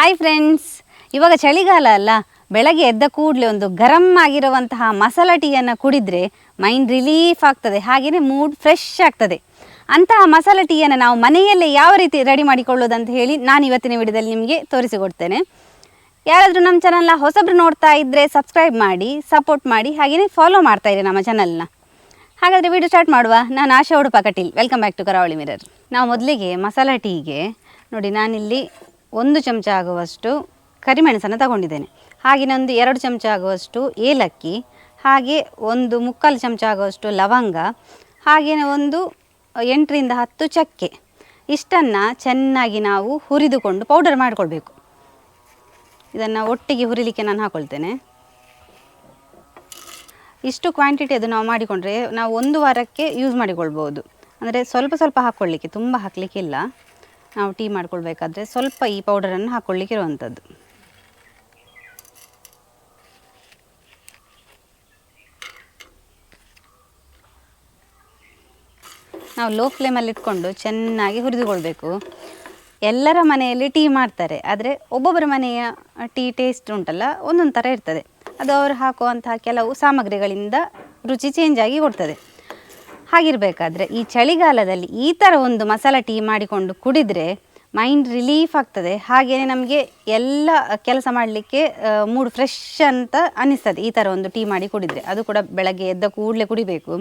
Hi friends, ಇವಾಗ ಚಳಿಗಾಲ ಅಲ್ಲ, ಬೆಳಗ್ಗೆ ಎದ್ದ ಕೂಡಲೇ ಒಂದು ಗರಂ ಆಗಿರುವಂತಹ ಮಸಾಲ ಟೀಯನ್ನು ಕುಡಿದರೆ ಮೈಂಡ್ ರಿಲೀಫ್ ಆಗ್ತದೆ, ಹಾಗೆಯೇ ಮೂಡ್ ಫ್ರೆಶ್ ಆಗ್ತದೆ. ಅಂತಹ ಮಸಾಲ ಟೀಯನ್ನು ನಾವು ಮನೆಯಲ್ಲೇ ಯಾವ ರೀತಿ ರೆಡಿ ಮಾಡಿಕೊಳ್ಳೋದಂತ ಹೇಳಿ ನಾನು ಇವತ್ತಿನ ವಿಡಿಯೋದಲ್ಲಿ ನಿಮಗೆ ತೋರಿಸಿಕೊಡ್ತೇನೆ. ಯಾರಾದರೂ ನಮ್ಮ ಚಾನಲ್ನ ಹೊಸಬ್ರು ನೋಡ್ತಾ ಇದ್ದರೆ ಸಬ್ಸ್ಕ್ರೈಬ್ ಮಾಡಿ, ಸಪೋರ್ಟ್ ಮಾಡಿ, ಹಾಗೆಯೇ ಫಾಲೋ ಮಾಡ್ತಾ ಇರಿ ನಮ್ಮ ಚಾನಲ್ನ. ಹಾಗಾದರೆ ವಿಡಿಯೋ ಸ್ಟಾರ್ಟ್ ಮಾಡುವ. ನಾನು Asha Udupa Kateel, welcome back to Karavali Mirror. ನಾವು ಮೊದಲಿಗೆ ಮಸಾಲ ಟೀಗೆ ನೋಡಿ, ನಾನಿಲ್ಲಿ 1 ಚಮಚ ಆಗುವಷ್ಟು ಕರಿಮೆಣಸನ್ನು ತಗೊಂಡಿದ್ದೇನೆ. ಹಾಗೆಯೇ ಒಂದು 2 ಚಮಚ ಆಗುವಷ್ಟು ಏಲಕ್ಕಿ, ಹಾಗೆ 1/4 ಚಮಚ ಆಗುವಷ್ಟು ಲವಂಗ, ಹಾಗೆಯೇ ಒಂದು 8ರಿಂದ 10 ಚಕ್ಕೆ. ಇಷ್ಟನ್ನು ಚೆನ್ನಾಗಿ ನಾವು ಹುರಿದುಕೊಂಡು ಪೌಡರ್ ಮಾಡಿಕೊಳ್ಬೇಕು. ಇದನ್ನು ಒಟ್ಟಿಗೆ ಹುರಿಲಿಕ್ಕೆ ನಾನು ಹಾಕ್ಕೊಳ್ತೇನೆ. ಇಷ್ಟು ಕ್ವಾಂಟಿಟಿ ಅದು ನಾವು ಮಾಡಿಕೊಂಡ್ರೆ ನಾವು 1 ವಾರಕ್ಕೆ ಯೂಸ್ ಮಾಡಿಕೊಳ್ಬೋದು. ಅಂದರೆ ಸ್ವಲ್ಪ ಸ್ವಲ್ಪ ಹಾಕ್ಕೊಳ್ಳಿಕ್ಕೆ, ತುಂಬ ಹಾಕಲಿಕ್ಕಿಲ್ಲ. ನಾವು ಟೀ ಮಾಡ್ಕೊಳ್ಬೇಕಾದ್ರೆ ಸ್ವಲ್ಪ ಈ ಪೌಡರನ್ನು ಹಾಕ್ಕೊಳ್ಳಿಕ್ಕೆ ಇರುವಂಥದ್ದು. ನಾವು ಲೋ ಫ್ಲೇಮಲ್ಲಿ ಇಟ್ಕೊಂಡು ಚೆನ್ನಾಗಿ ಹುರಿದುಕೊಳ್ಬೇಕು. ಎಲ್ಲರ ಮನೆಯಲ್ಲಿ ಟೀ ಮಾಡ್ತಾರೆ, ಆದರೆ ಒಬ್ಬೊಬ್ಬರ ಮನೆಯ ಟೀ ಟೇಸ್ಟ್ ಉಂಟಲ್ಲ, ಒಂದೊಂದು ಥರ ಇರ್ತದೆ. ಅದು ಅವರು ಹಾಕುವಂತಹ ಕೆಲವು ಸಾಮಗ್ರಿಗಳಿಂದ ರುಚಿ ಚೇಂಜ್ ಆಗಿ ಕೊಡ್ತದೆ. ಹಾಗಿರಬೇಕಾದ್ರೆ ಈ ಚಳಿಗಾಲದಲ್ಲಿ ಈ ಥರ ಒಂದು ಮಸಾಲ ಟೀ ಮಾಡಿಕೊಂಡು ಕುಡಿದರೆ ಮೈಂಡ್ ರಿಲೀಫ್ ಆಗ್ತದೆ. ಹಾಗೆಯೇ ನಮಗೆ ಎಲ್ಲ ಕೆಲಸ ಮಾಡಲಿಕ್ಕೆ ಮೂಡ್ ಫ್ರೆಶ್ ಅಂತ ಅನ್ನಿಸ್ತದೆ ಈ ಥರ ಒಂದು ಟೀ ಮಾಡಿ ಕುಡಿದರೆ. ಅದು ಕೂಡ ಬೆಳಗ್ಗೆ ಎದ್ದ ಕೂಡಲೇ ಕುಡಿಬೇಕು.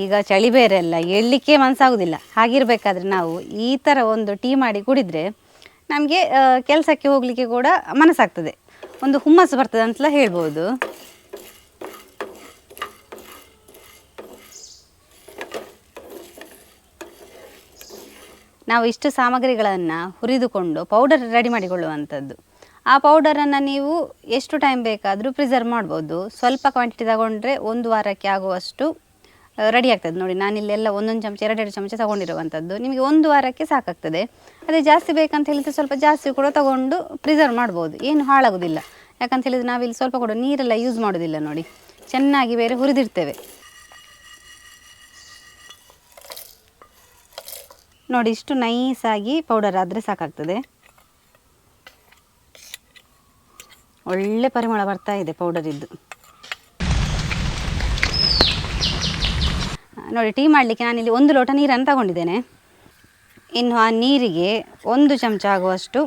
ಈಗ ಚಳಿ ಬೇರೆ ಅಲ್ಲ, ಏಳಲಿಕ್ಕೆ ಮನಸ್ಸಾಗೋದಿಲ್ಲ. ಹಾಗಿರಬೇಕಾದ್ರೆ ನಾವು ಈ ಥರ ಒಂದು ಟೀ ಮಾಡಿ ಕುಡಿದರೆ ನಮಗೆ ಕೆಲಸಕ್ಕೆ ಹೋಗಲಿಕ್ಕೆ ಕೂಡ ಮನಸ್ಸಾಗ್ತದೆ, ಒಂದು ಹುಮ್ಮಸ್ಸು ಬರ್ತದೆ ಅಂತಲೇ ಹೇಳ್ಬೋದು. ನಾವು ಇಷ್ಟು ಸಾಮಗ್ರಿಗಳನ್ನು ಹುರಿದುಕೊಂಡು ಪೌಡರ್ ರೆಡಿ ಮಾಡಿಕೊಳ್ಳುವಂಥದ್ದು. ಆ ಪೌಡರನ್ನು ನೀವು ಎಷ್ಟು ಟೈಮ್ ಬೇಕಾದರೂ ಪ್ರಿಸರ್ವ್ ಮಾಡ್ಬೋದು. ಸ್ವಲ್ಪ ಕ್ವಾಂಟಿಟಿ ತಗೊಂಡ್ರೆ 1 ವಾರಕ್ಕೆ ಆಗುವಷ್ಟು ರೆಡಿ ಆಗ್ತದೆ. ನೋಡಿ, ನಾನಿಲ್ಲೆಲ್ಲ 1 ಚಮಚ 2 ಚಮಚ ತಗೊಂಡಿರುವಂಥದ್ದು. ನಿಮಗೆ 1 ವಾರಕ್ಕೆ ಸಾಕಾಗ್ತದೆ. ಅದೇ ಜಾಸ್ತಿ ಬೇಕಂತ ಹೇಳಿದರೆ ಸ್ವಲ್ಪ ಜಾಸ್ತಿ ಕೂಡ ತಗೊಂಡು ಪ್ರಿಸರ್ವ್ ಮಾಡ್ಬೋದು, ಏನು ಹಾಳಾಗೋದಿಲ್ಲ. ಯಾಕಂತ ಹೇಳಿದರೆ ನಾವಿಲ್ಲಿ ಸ್ವಲ್ಪ ಕೂಡ ನೀರೆಲ್ಲ ಯೂಸ್ ಮಾಡೋದಿಲ್ಲ. ನೋಡಿ, ಚೆನ್ನಾಗಿ ಬೇರೆ ಹುರಿದಿರ್ತೇವೆ. ನೋಡಿ, ಇಷ್ಟು ನೈಸಾಗಿ ಪೌಡರ್ ಆದರೆ ಸಾಕಾಗ್ತದೆ. ಒಳ್ಳೆ ಪರಿಮಳ ಬರ್ತಾ ಇದೆ ಪೌಡರಿದ್ದು. ನೋಡಿ, ಟೀ ಮಾಡಲಿಕ್ಕೆ ನಾನಿಲ್ಲಿ 1 ಲೋಟ ನೀರನ್ನು ತಗೊಂಡಿದ್ದೇನೆ. ಇನ್ನು ಆ ನೀರಿಗೆ 1 ಚಮಚ ಆಗುವಷ್ಟು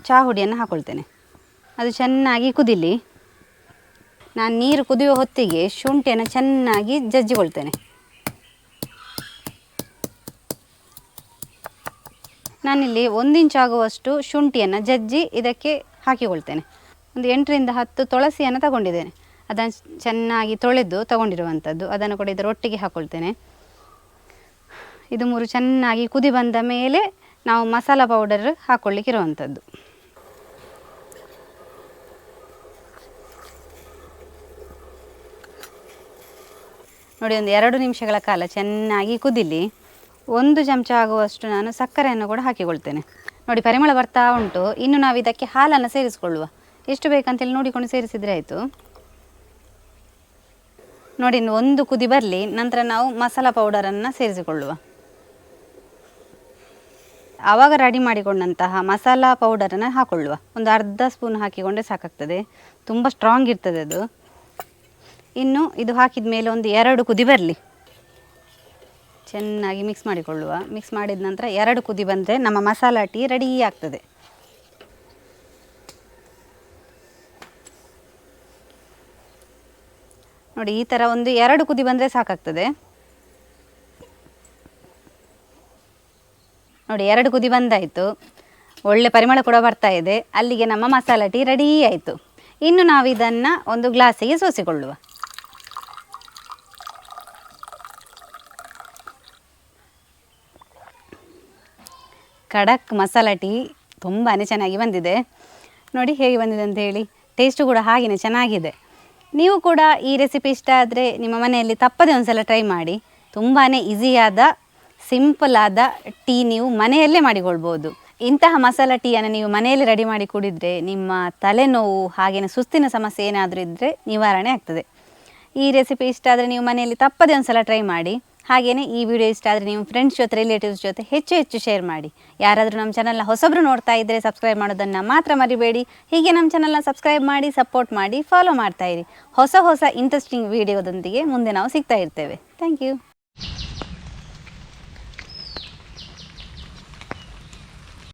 ಚಹಾ ಹುಡಿಯನ್ನು ಹಾಕ್ಕೊಳ್ತೇನೆ. ಅದು ಚೆನ್ನಾಗಿ ಕುದೀಲಿ. ನಾನು ನೀರು ಕುದಿಯುವ ಹೊತ್ತಿಗೆ ಶುಂಠಿಯನ್ನು ಚೆನ್ನಾಗಿ ಜಜ್ಜಿಕೊಳ್ತೇನೆ. ನಾನಿಲ್ಲಿ 1 ಇಂಚ್ ಆಗುವಷ್ಟು ಶುಂಠಿಯನ್ನು ಜಜ್ಜಿ ಇದಕ್ಕೆ ಹಾಕಿಕೊಳ್ತೇನೆ. ಒಂದು 8ರಿಂದ 10 ತುಳಸಿಯನ್ನು ತಗೊಂಡಿದ್ದೇನೆ. ಅದನ್ನು ಚೆನ್ನಾಗಿ ತೊಳೆದು ತಗೊಂಡಿರುವಂಥದ್ದು. ಅದನ್ನು ಕೂಡ ಇದರ ಒಟ್ಟಿಗೆ ಹಾಕ್ಕೊಳ್ತೇನೆ. ಇದು 3 ಚೆನ್ನಾಗಿ ಕುದಿ ಬಂದ ಮೇಲೆ ನಾವು ಮಸಾಲ ಪೌಡರ್ ಹಾಕ್ಕೊಳ್ಳಿಕ್ಕಿರುವಂಥದ್ದು. ನೋಡಿ, ಒಂದು 2 ನಿಮಿಷಗಳ ಕಾಲ ಚೆನ್ನಾಗಿ ಕುದಿಲಿ. 1 ಚಮಚ ಆಗುವಷ್ಟು ನಾನು ಸಕ್ಕರೆಯನ್ನು ಕೂಡ ಹಾಕಿಕೊಳ್ತೇನೆ. ನೋಡಿ, ಪರಿಮಳ ಬರ್ತಾ ಉಂಟು. ಇನ್ನು ನಾವು ಇದಕ್ಕೆ ಹಾಲನ್ನು ಸೇರಿಸ್ಕೊಳ್ಳುವ. ಎಷ್ಟು ಬೇಕಂತೇಳಿ ನೋಡಿಕೊಂಡು ಸೇರಿಸಿದರೆ ಆಯಿತು. ನೋಡಿ, ಇನ್ನು 1 ಕುದಿ ಬರಲಿ, ನಂತರ ನಾವು ಮಸಾಲ ಪೌಡರನ್ನು ಸೇರಿಸಿಕೊಳ್ಳುವ. ಆವಾಗ ರೆಡಿ ಮಾಡಿಕೊಂಡಂತಹ ಮಸಾಲ ಪೌಡರನ್ನು ಹಾಕ್ಕೊಳ್ಳುವ. ಒಂದು ಅರ್ಧ ಸ್ಪೂನ್ ಹಾಕಿಕೊಂಡ್ರೆ ಸಾಕಾಗ್ತದೆ, ತುಂಬ ಸ್ಟ್ರಾಂಗ್ ಇರ್ತದೆ ಅದು. ಇನ್ನು ಇದು ಹಾಕಿದ ಮೇಲೆ ಒಂದು 2 ಕುದಿ ಬರಲಿ, ಚೆನ್ನಾಗಿ ಮಿಕ್ಸ್ ಮಾಡಿಕೊಳ್ಳುವ. ಮಿಕ್ಸ್ ಮಾಡಿದ ನಂತರ 2 ಕುದಿ ಬಂದರೆ ನಮ್ಮ ಮಸಾಲ ಟೀ ರೆಡಿ ಆಗ್ತದೆ. ನೋಡಿ, ಈ ಥರ ಒಂದು 2 ಕುದಿ ಬಂದರೆ ಸಾಕಾಗ್ತದೆ. ನೋಡಿ, 2 ಕುದಿ ಬಂದಾಯಿತು. ಒಳ್ಳೆ ಪರಿಮಳ ಕೂಡ ಬರ್ತಾ ಇದೆ. ಅಲ್ಲಿಗೆ ನಮ್ಮ ಮಸಾಲ ಟೀ ರೆಡಿ ಆಯಿತು. ಇನ್ನು ನಾವು ಇದನ್ನು ಒಂದು ಗ್ಲಾಸಿಗೆ ಸೋಸಿಕೊಳ್ಳುವ. ಖಡಕ್ ಮಸಾಲ ಟೀ ತುಂಬಾ ಚೆನ್ನಾಗಿ ಬಂದಿದೆ. ನೋಡಿ ಹೇಗೆ ಬಂದಿದೆ ಅಂತ ಹೇಳಿ. ಟೇಸ್ಟು ಕೂಡ ಹಾಗೆಯೇ ಚೆನ್ನಾಗಿದೆ. ನೀವು ಕೂಡ ಈ ರೆಸಿಪಿ ಇಷ್ಟ ಆದರೆ ನಿಮ್ಮ ಮನೆಯಲ್ಲಿ ತಪ್ಪದೆ ಒಂದು ಸಲ ಟ್ರೈ ಮಾಡಿ. ತುಂಬಾ ಈಸಿಯಾದ ಸಿಂಪಲ್ ಆದ ಟೀ ನೀವು ಮನೆಯಲ್ಲೇ ಮಾಡಿಕೊಳ್ಬೋದು. ಇಂತಹ ಮಸಾಲ ಟೀಯನ್ನು ನೀವು ಮನೆಯಲ್ಲಿ ರೆಡಿ ಮಾಡಿ ಕುಡಿದರೆ ನಿಮ್ಮ ತಲೆನೋವು ಹಾಗೆಯೇ ಸುಸ್ತಿನ ಸಮಸ್ಯೆ ಏನಾದರೂ ಇದ್ದರೆ ನಿವಾರಣೆ ಆಗ್ತದೆ. ಈ ರೆಸಿಪಿ ಇಷ್ಟ ಆದರೆ ನೀವು ಮನೆಯಲ್ಲಿ ತಪ್ಪದೆ ಒಂದು ಸಲ ಟ್ರೈ ಮಾಡಿ. ಹಾಗೆಯೇ ಈ ವಿಡಿಯೋ ಇಷ್ಟ ಆದರೆ ನೀವು ಫ್ರೆಂಡ್ಸ್ ಜೊತೆ ರಿಲೇಟಿವ್ಸ್ ಜೊತೆ ಹೆಚ್ಚು ಶೇರ್ ಮಾಡಿ. ಯಾರಾದರೂ ನಮ್ಮ ಚಾನಲ್ನ ಹೊಸಬ್ರು ನೋಡ್ತಾ ಇದ್ದರೆ ಸಬ್ಸ್ಕ್ರೈಬ್ ಮಾಡೋದನ್ನು ಮಾತ್ರ ಮರಿಬೇಡಿ. ಹೀಗೆ ನಮ್ಮ ಚಾನಲ್ನ ಸಬ್ಸ್ಕ್ರೈಬ್ ಮಾಡಿ, ಸಪೋರ್ಟ್ ಮಾಡಿ, ಫಾಲೋ ಮಾಡ್ತಾ ಇರಿ. ಹೊಸ ಇಂಟ್ರೆಸ್ಟಿಂಗ್ ವಿಡಿಯೋದೊಂದಿಗೆ ಮುಂದೆ ನಾವು ಸಿಗ್ತಾ ಇರ್ತೇವೆ. Thank you.